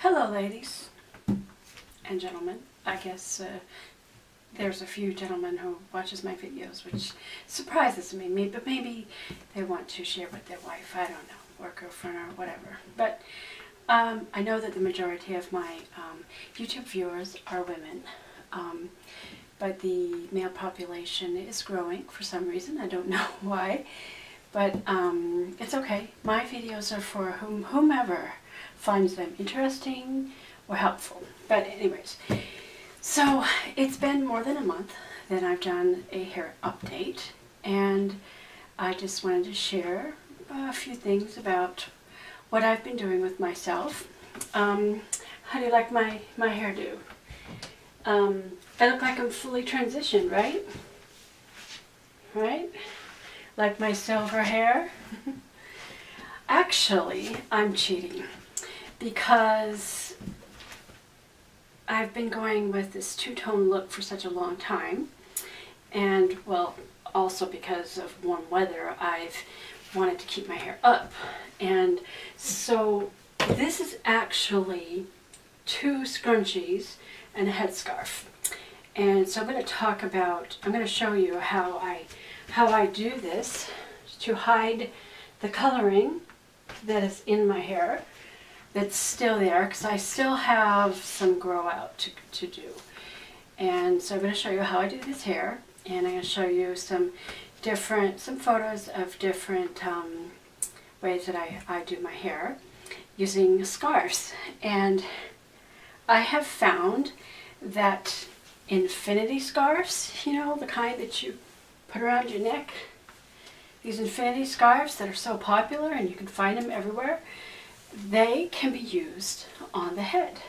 Hello ladies and gentlemen. I guess there's a few gentlemen who watches my videos, which surprises me, but maybe they want to share with their wife, I don't know, or girlfriend or whatever. But I know that the majority of my YouTube viewers are women, but the male population is growing for some reason. I don't know why, but it's okay. My videos are for whomever finds them interesting or helpful. But anyways, so it's been more than a month that I've done a hair update, and I just wanted to share a few things about what I've been doing with myself. How do you like my hairdo? I look like I'm fully transitioned, right? Right? Like my silver hair? Actually, I'm cheating because I've been going with this two-tone look for such a long time, and well, also because of warm weather, I've wanted to keep my hair up. And so this is actually two scrunchies and a headscarf. And so I'm going to show you how I do this to hide the coloring that is in my hair that's still there, because I still have some grow out to do. And so I'm going to show you how I do this hair, and I'm going to show you some photos of different ways that I do my hair using scarves. And I have found that infinity scarves, you know, the kind that you put around your neck, these infinity scarves that are so popular and you can find them everywhere, they can be used on the head.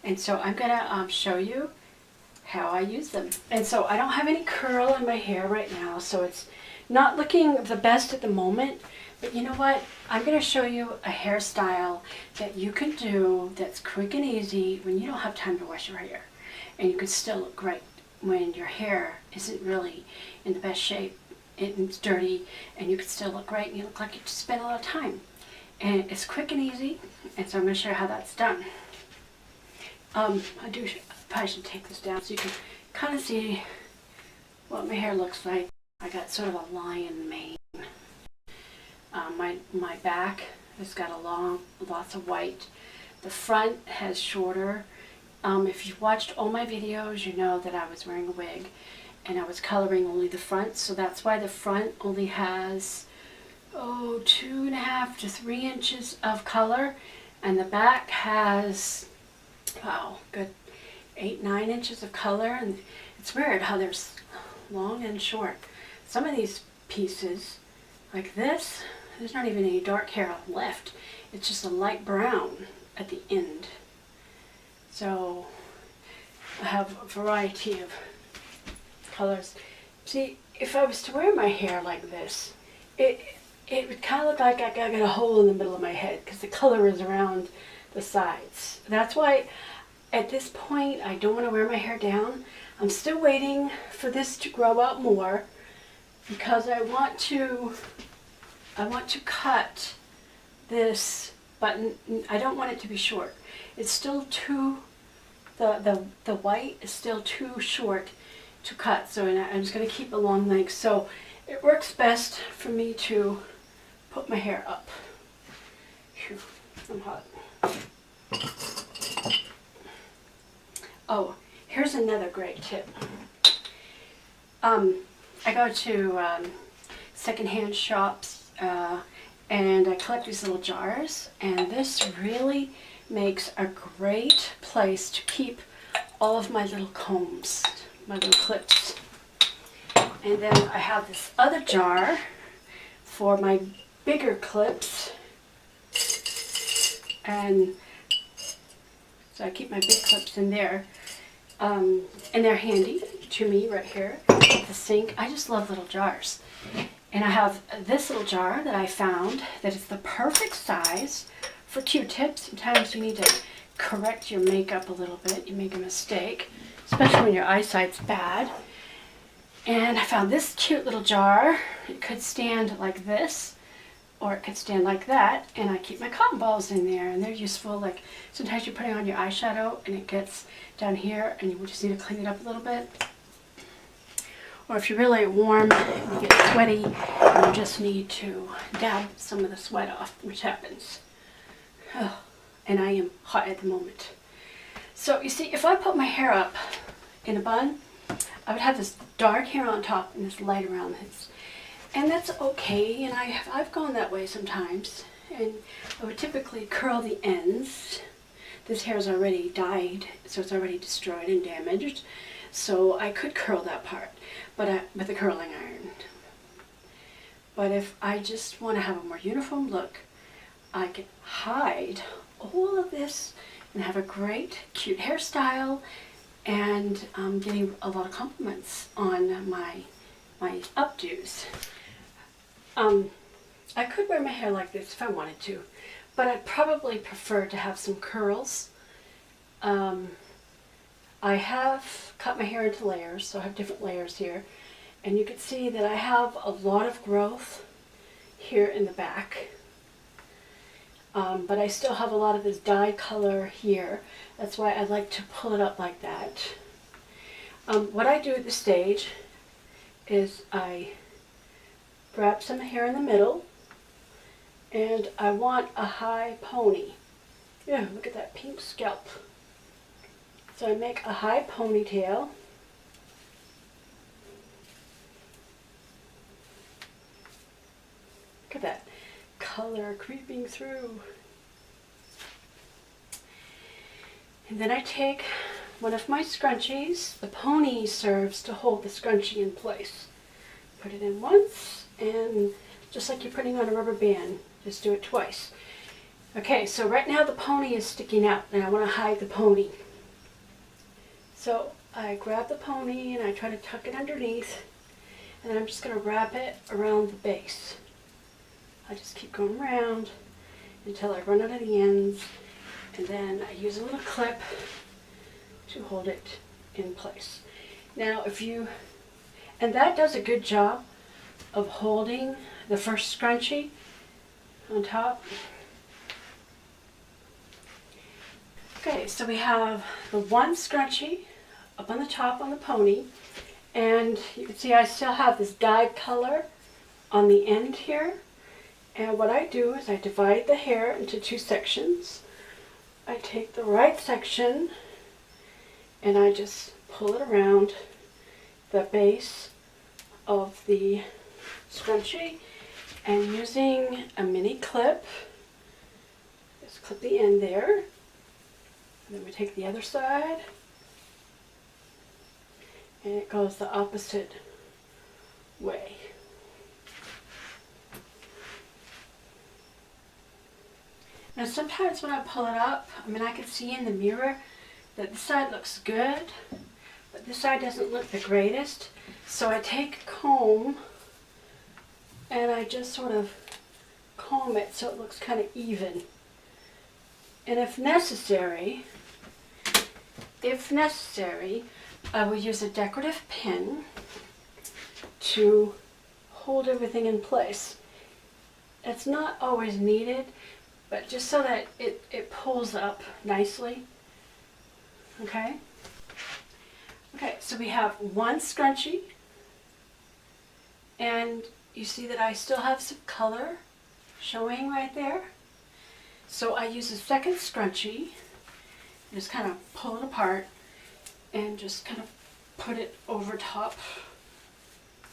And so I'm going to show you how I use them. And so I don't have any curl in my hair right now, so it's not looking the best at the moment. But you know what? I'm going to show you a hairstyle that you can do that's quick and easy when you don't have time to wash your hair. And you can still look great when your hair isn't really in the best shape. It's dirty, and you can still look great, and you look like you just spent a lot of time. And it's quick and easy, and so I'm going to show you how that's done. I probably should take this down so you can kind of see what my hair looks like. I got sort of a lion mane. My back has got lots of white. The front has shorter. If you've watched all my videos, you know that I was wearing a wig, and I was coloring only the front, so that's why the front only has 2.5 to 3 inches of color, and the back has, wow, good 8-9 inches of color. And it's weird how there's long and short. Some of these pieces, like this, there's not even any dark hair left. It's just a light brown at the end. So I have a variety of colors. See, if I was to wear my hair like this, it would kind of look like I got a hole in the middle of my head, because the color is around the sides. That's why at this point I don't want to wear my hair down. I'm still waiting for this to grow out more, because I want to cut this button. I don't want it to be short. It's still too, the white is still too short to cut, so I'm just going to keep a long length. So it works best for me to put my hair up. Phew, I'm hot. Oh, here's another great tip. I go to secondhand shops and I collect these little jars, and this really makes a great place to keep all of my little combs, my little clips. And then I have this other jar for my bigger clips, and so I keep my big clips in there, and they're handy to me right here at the sink. I just love little jars. And I have this little jar that I found that is the perfect size for Q-tips. Sometimes you need to correct your makeup a little bit. You make a mistake, especially when your eyesight's bad. And I found this cute little jar. It could stand like this, or it could stand like that, and I keep my cotton balls in there, and they're useful. Like sometimes you're putting on your eyeshadow and it gets down here and you just need to clean it up a little bit. Or if you're really warm and you get sweaty, you just need to dab some of the sweat off, which happens. Oh, and I am hot at the moment. So you see, if I put my hair up in a bun, I would have this dark hair on top and this light around this. And that's okay, and I've gone that way sometimes. And I would typically curl the ends. This hair is already dyed, so it's already destroyed and damaged. So I could curl that part, but with a curling iron. But if I just want to have a more uniform look, I can hide all of this and have a great, cute hairstyle, and I'm getting a lot of compliments on my updos. I could wear my hair like this if I wanted to, but I'd probably prefer to have some curls. I have cut my hair into layers, so I have different layers here, and you can see that I have a lot of growth here in the back. But I still have a lot of this dye color here. That's why I like to pull it up like that. What I do at this stage is I grab some hair in the middle, and I want a high pony. Yeah, look at that pink scalp. So I make a high ponytail. Look at that color creeping through. And then I take one of my scrunchies. The pony serves to hold the scrunchie in place. Put it in once, and just like you're putting on a rubber band, just do it twice. Okay, so right now the pony is sticking out, and I want to hide the pony. So I grab the pony and I try to tuck it underneath, and then I'm just going to wrap it around the base. I just keep going around until I run out of the ends, and then I use a little clip to hold it in place. Now and that does a good job of holding the first scrunchie on top. Okay, so we have the one scrunchie up on the top on the pony, and you can see I still have this dyed color on the end here. And what I do is I divide the hair into two sections. I take the right section and I just pull it around the base of the scrunchie, and using a mini clip, just clip the end there. And then we take the other side, and it goes the opposite way. Now sometimes when I pull it up, I can see in the mirror that this side looks good, but this side doesn't look the greatest. So I take a comb and I just sort of comb it so it looks kind of even. And if necessary, I will use a decorative pin to hold everything in place. It's not always needed, but just so that it pulls up nicely. Okay? Okay, so we have one scrunchie, and you see that I still have some color showing right there. So I use a second scrunchie, just kind of pull it apart and just kind of put it over top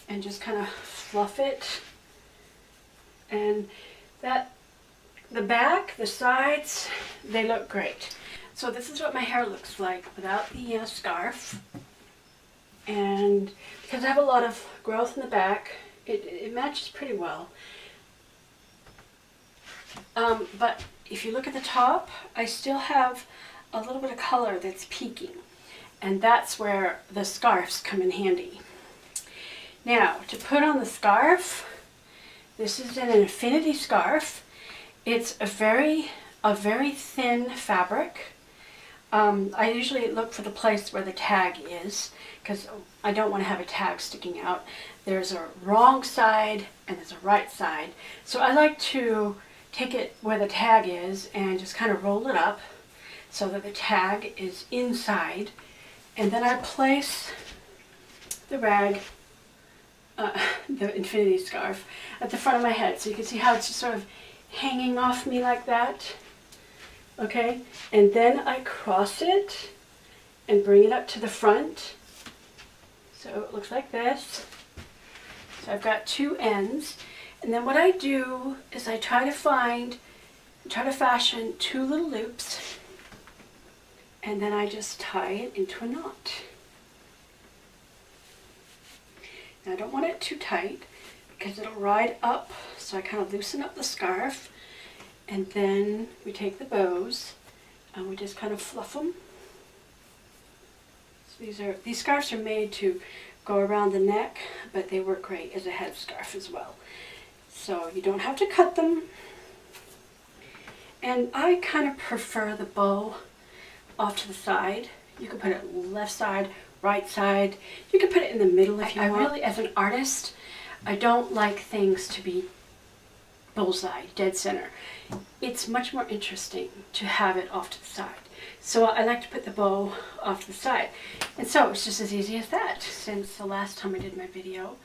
and just kind of fluff it. And the back, the sides, they look great. So this is what my hair looks like without the scarf. And because I have a lot of growth in the back, it matches pretty well. But if you look at the top, I still have a little bit of color that's peeking. And that's where the scarves come in handy. Now, to put on the scarf, this is an infinity scarf. It's a very thin fabric. I usually look for the place where the tag is, because I don't want to have a tag sticking out. there's a wrong side and there's a right side. So I like to take it where the tag is and just kind of roll it up so that the tag is inside. And then I place the rag, the infinity scarf, at the front of my head. So you can see how it's just sort of hanging off me like that. Okay, and then I cross it and bring it up to the front. So it looks like this. So I've got two ends. And then what I do is I try to fashion two little loops, and then I just tie it into a knot. Now I don't want it too tight because it'll ride up, so I kind of loosen up the scarf, and then we take the bows and we just kind of fluff them. So these scarves are made to go around the neck, but they work great as a headscarf as well. So you don't have to cut them. And I kind of prefer the bow off to the side. You can put it left side, right side. You can put it in the middle if you want. I really, as an artist, I don't like things to be bullseye, dead center. It's much more interesting to have it off to the side. So I like to put the bow off to the side. And so it's just as easy as that. Since the last time I did my video,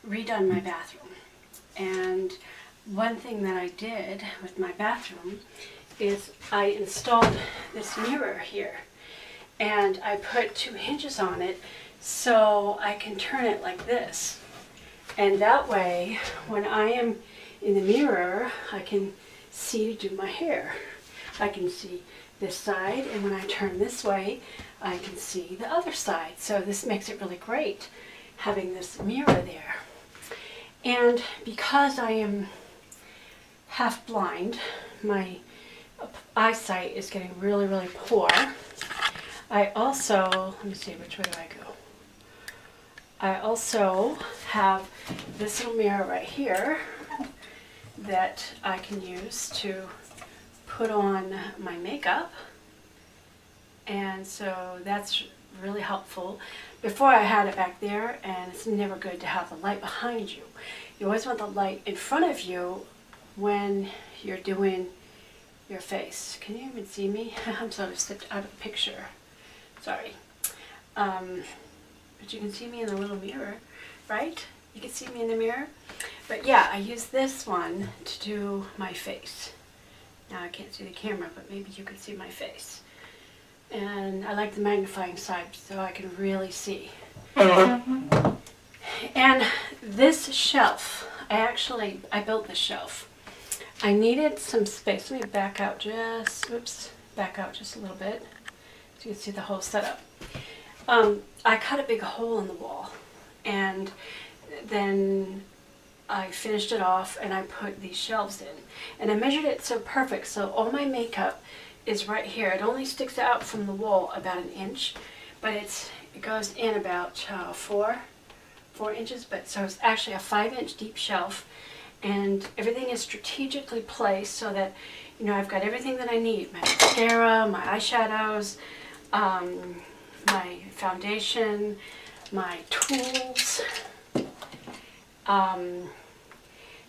redone my bathroom. And one thing that I did with my bathroom is I installed this mirror here. And I put two hinges on it so I can turn it like this. And that way, when I am in the mirror, I can see to do my hair. I can see this side, and when I turn this way, I can see the other side. So this makes it really great having this mirror there. And because I am half blind, my eyesight is getting really, really poor. I also, let me see, which way do I go? I also have this little mirror right here that I can use to put on my makeup. And so that's really helpful. Before I had it back there, and it's never good to have the light behind you. You always want the light in front of you when you're doing your face. Can you even see me? I'm sort of stepped out of the picture. Sorry. But you can see me in the little mirror, right? You can see me in the mirror. But yeah, I use this one to do my face. Now I can't see the camera, but maybe you can see my face. And I like the magnifying side so I can really see. And this shelf, I built this shelf. I needed some space. Let me back out just a little bit so you can see the whole setup. I cut a big hole in the wall, and then I finished it off and I put these shelves in. And I measured it so perfect, so all my makeup is right here. It only sticks out from the wall about an inch, but it goes in about 4 inches, but so it's actually a 5-inch deep shelf, and everything is strategically placed so that, you know, I've got everything that I need. My mascara, my eyeshadows, my foundation, my tools,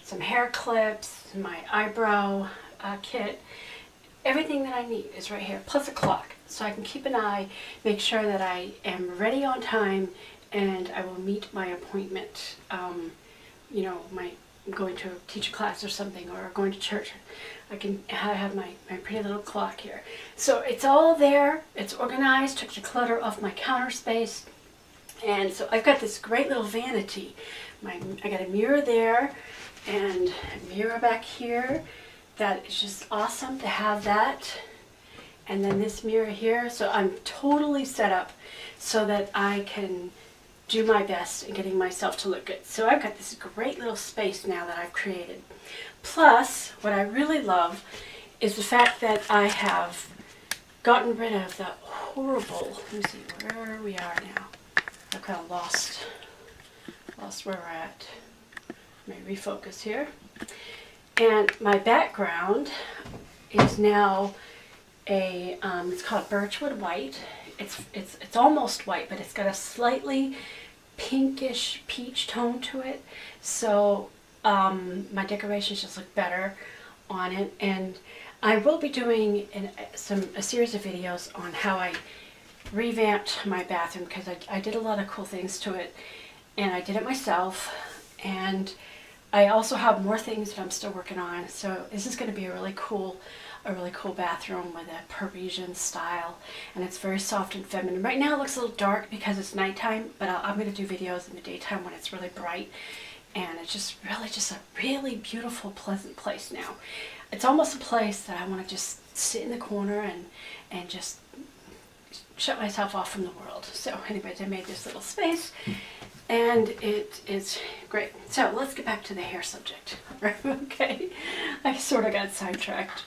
some hair clips, my eyebrow kit. Everything that I need is right here, plus a clock, so I can keep an eye, make sure that I am ready on time, and I will meet my appointment. You know, I'm going to teach a class or something, or going to church. I have my pretty little clock here. So it's all there, it's organized, took the clutter off my counter space. And so I've got this great little vanity. I got a mirror there, and a mirror back here. That is just awesome to have that. And then this mirror here. So I'm totally set up so that I can do my best in getting myself to look good. So I've got this great little space now that I've created. Plus, what I really love is the fact that I have gotten rid of the horrible, let me see where we are now. I've kind of lost where we're at. Let me refocus here. And my background is now it's called Birchwood White. It's almost white, but it's got a slightly pinkish peach tone to it. So my decorations just look better on it. And I will be doing a series of videos on how I revamped my bathroom, because I did a lot of cool things to it, and I did it myself. And I also have more things that I'm still working on. So this is going to be a really cool bathroom with a Parisian style, and it's very soft and feminine. Right now it looks a little dark because it's nighttime, but I'm going to do videos in the daytime when it's really bright, and it's just a really beautiful, pleasant place now. It's almost a place that I want to just sit in the corner and just shut myself off from the world. So anyways, I made this little space, and it is great. So let's get back to the hair subject. Okay, I sort of got sidetracked.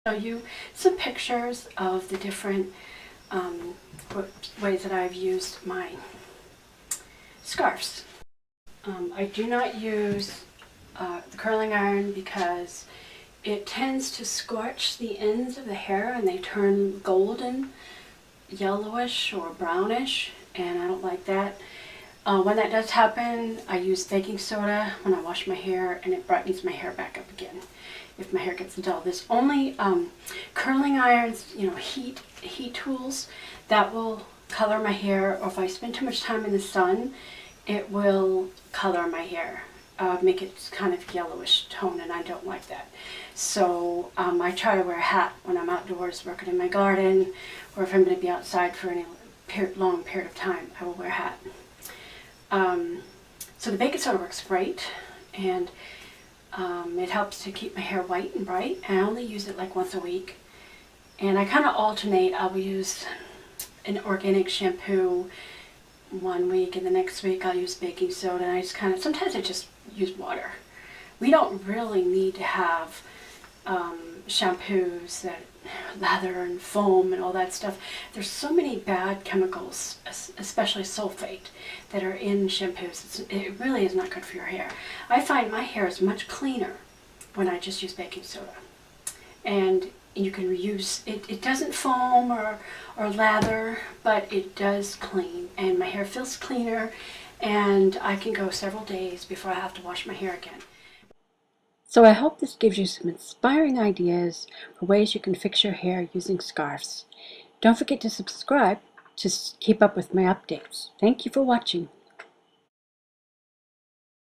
Show you some pictures of the different ways that I've used my scarves. I do not use the curling iron because it tends to scorch the ends of the hair and they turn golden, yellowish or brownish, and I don't like that. When that does happen, I use baking soda when I wash my hair, and it brightens my hair back up again if my hair gets dull. There's only curling irons, heat tools that will color my hair, or if I spend too much time in the sun, it will color my hair, make it kind of yellowish tone, and I don't like that. So I try to wear a hat when I'm outdoors working in my garden, or if I'm going to be outside for any long period of time, I will wear a hat. So the baking soda works great, and it helps to keep my hair white and bright, and I only use it like once a week. And I kind of alternate. I'll use an organic shampoo one week, and the next week I'll use baking soda, and I just sometimes I just use water. We don't really need to have shampoos that lather and foam and all that stuff. There's so many bad chemicals, especially sulfate, that are in shampoos. It really is not good for your hair. I find my hair is much cleaner when I just use baking soda. And you can reuse it. It doesn't foam or lather, but it does clean, and my hair feels cleaner, and I can go several days before I have to wash my hair again. So I hope this gives you some inspiring ideas for ways you can fix your hair using scarves. Don't forget to subscribe to keep up with my updates. Thank you for watching.